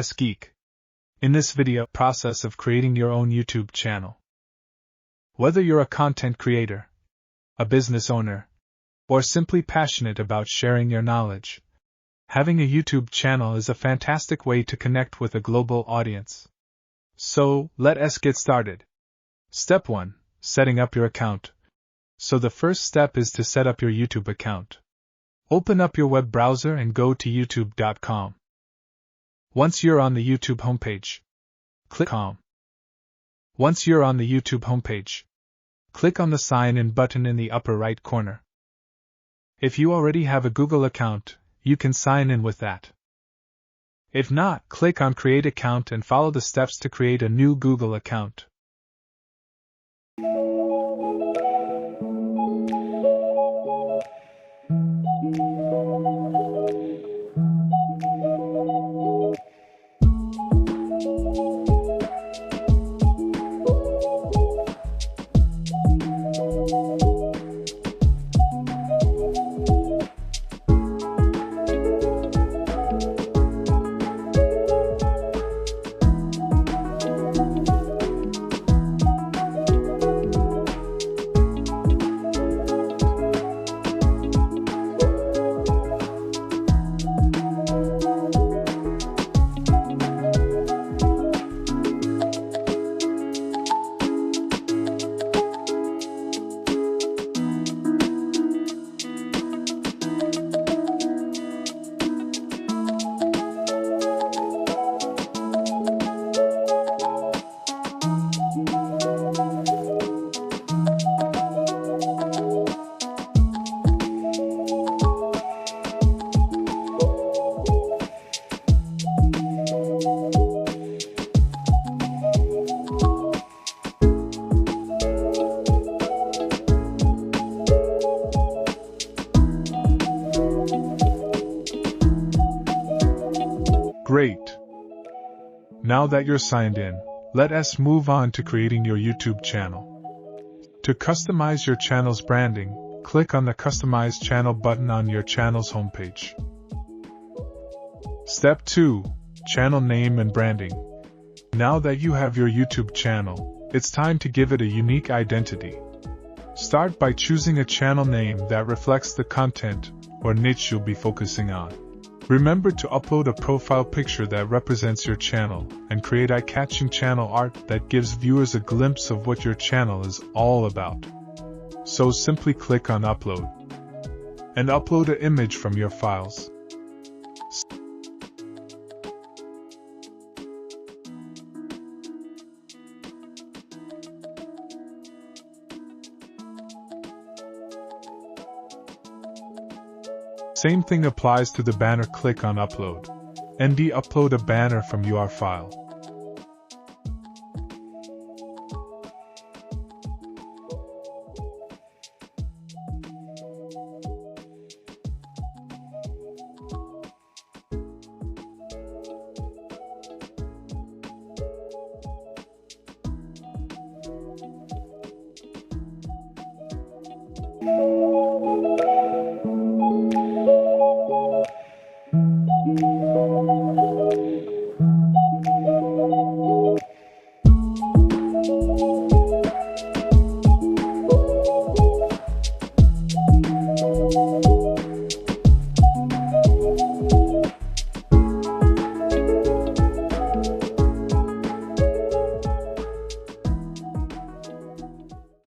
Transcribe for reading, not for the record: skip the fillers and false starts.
Geek. In this video, process of creating your own YouTube channel. Whether you're a content creator, a business owner, or simply passionate about sharing your knowledge, having a YouTube channel is a fantastic way to connect with a global audience. So, let us get started. Step 1. Setting up your account. So the first step is to set up your YouTube account. Open up your web browser and go to youtube.com. Once you're on the YouTube homepage, click on. Once you're on the YouTube homepage, click on the Sign In button in the upper right corner. If you already have a Google account, you can sign in with that. If not, click on Create Account and follow the steps to create a new Google account. Great! Now that you're signed in, let us move on to creating your YouTube channel. To customize your channel's branding, click on the Customize Channel button on your channel's homepage. Step 2. Channel name and branding. Now that you have your YouTube channel, it's time to give it a unique identity. Start by choosing a channel name that reflects the content or niche you'll be focusing on. Remember to upload a profile picture that represents your channel and create eye-catching channel art that gives viewers a glimpse of what your channel is all about. So simply click on Upload and upload an image from your files. Same thing applies to the banner. Click on Upload and upload a banner from your file.